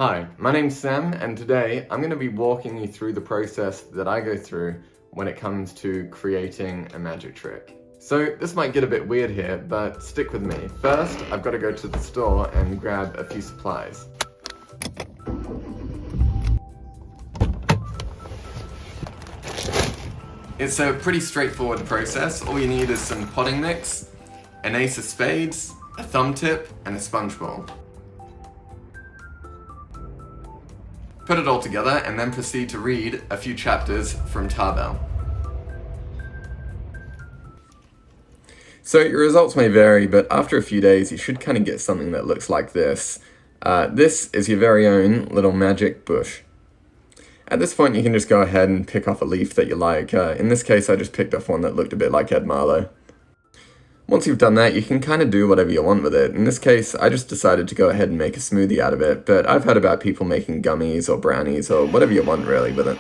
Hi, my name's Sam, and today I'm going to be walking you through the process that I go through when it comes to creating a magic trick. So this might get a bit weird here, but stick with me. First, I've got to go to the store and grab a few supplies. It's a pretty straightforward process. All you need is some potting mix, an ace of spades, a thumb tip, and a sponge ball. Put it all together and then proceed to read a few chapters from Tarbell. So your results may vary, but after a few days you should kind of get something that looks like this. This is your very own little magic bush. At this point you can just go ahead and pick off a leaf that you like. In this case I just picked off one that looked a bit like Ed Marlowe. Once you've done that, you can kind of do whatever you want with it. In this case, I just decided to go ahead and make a smoothie out of it, but I've heard about people making gummies or brownies or whatever you want really with it.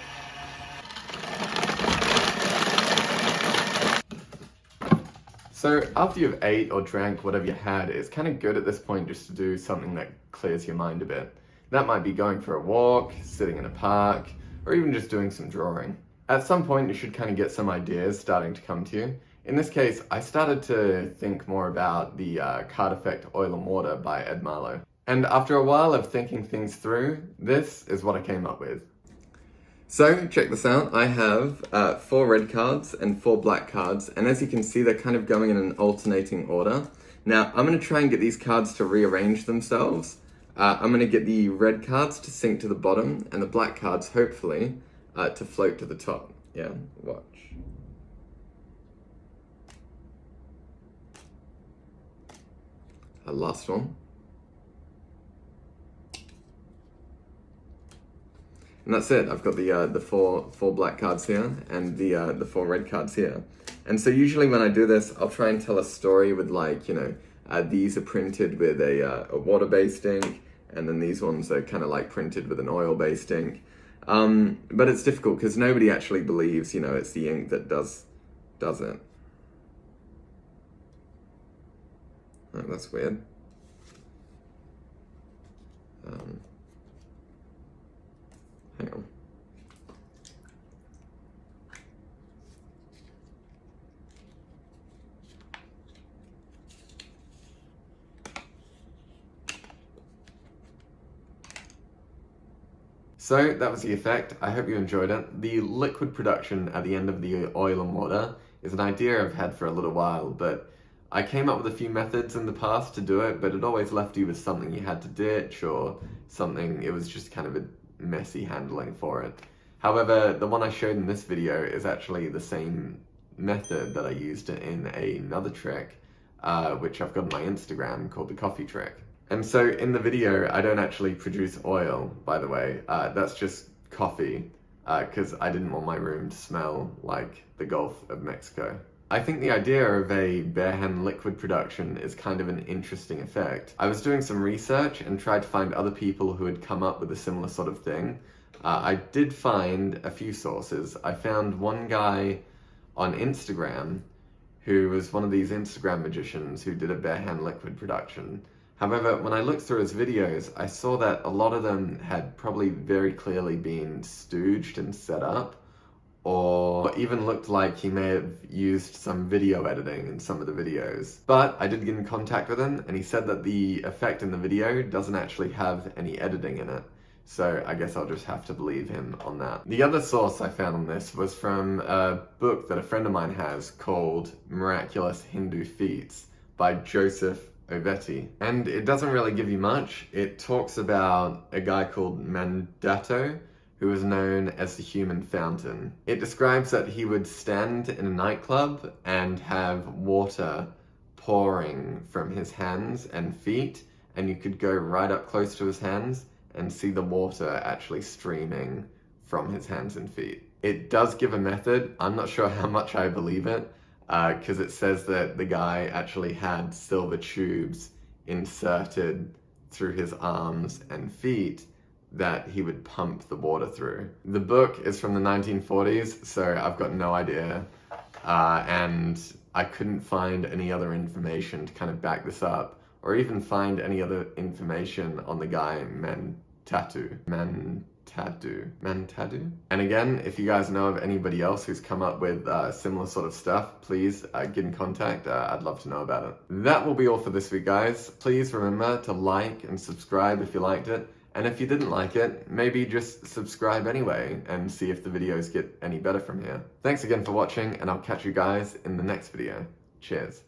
So after you've ate or drank whatever you had, it's kind of good at this point just to do something that clears your mind a bit. That might be going for a walk, sitting in a park, or even just doing some drawing. At some point, you should kind of get some ideas starting to come to you. In this case, I started to think more about the card effect Oil and Water by Ed Marlowe. And after a while of thinking things through, this is what I came up with. So, check this out. I have 4 red cards and 4 black cards, and as you can see, they're kind of going in an alternating order. Now, I'm going to try and get these cards to rearrange themselves. I'm going to get the red cards to sink to the bottom, and the black cards, hopefully, to float to the top. Yeah, watch. Last one. And that's it. I've got the four black cards here and the 4 red cards here. And so usually when I do this, I'll try and tell a story with these are printed with a water-based ink, and then these ones are kind of like printed with an oil-based ink. But it's difficult because nobody actually believes, it's the ink that does it. Oh, that's weird. Hang on. So that was the effect. I hope you enjoyed it. The liquid production at the end of the oil and water is an idea I've had for a little while, but I came up with a few methods in the past to do it, but it always left you with something you had to ditch or something, it was just kind of a messy handling for it. However, the one I showed in this video is actually the same method that I used in another trick, which I've got on my Instagram called the coffee trick. And so in the video, I don't actually produce oil, by the way, that's just coffee, because I didn't want my room to smell like the Gulf of Mexico. I think the idea of a bare hand liquid production is kind of an interesting effect. I was doing some research and tried to find other people who had come up with a similar sort of thing. I did find a few sources. I found one guy on Instagram who was one of these Instagram magicians who did a bare hand liquid production. However, when I looked through his videos, I saw that a lot of them had probably very clearly been stooged and set up, or even looked like he may have used some video editing in some of the videos. But I did get in contact with him, and he said that the effect in the video doesn't actually have any editing in it. So I guess I'll just have to believe him on that. The other source I found on this was from a book that a friend of mine has called Miraculous Hindu Feats by Joseph Ovetti. And it doesn't really give you much. It talks about a guy called Mandato, who is known as the human fountain. It describes that he would stand in a nightclub and have water pouring from his hands and feet, and you could go right up close to his hands and see the water actually streaming from his hands and feet. It does give a method. I'm not sure how much I believe it, because it says that the guy actually had silver tubes inserted through his arms and feet that he would pump the water through. The book is from the 1940s, so I've got no idea, and I couldn't find any other information to kind of back this up, or even find any other information on the guy tattoo. Mantadu. And again, if you guys know of anybody else who's come up with similar sort of stuff, please get in contact. I'd love to know about it. That will be all for this week, guys. Please remember to like and subscribe if you liked it. And if you didn't like it, maybe just subscribe anyway and see if the videos get any better from here. Thanks again for watching, and I'll catch you guys in the next video. Cheers.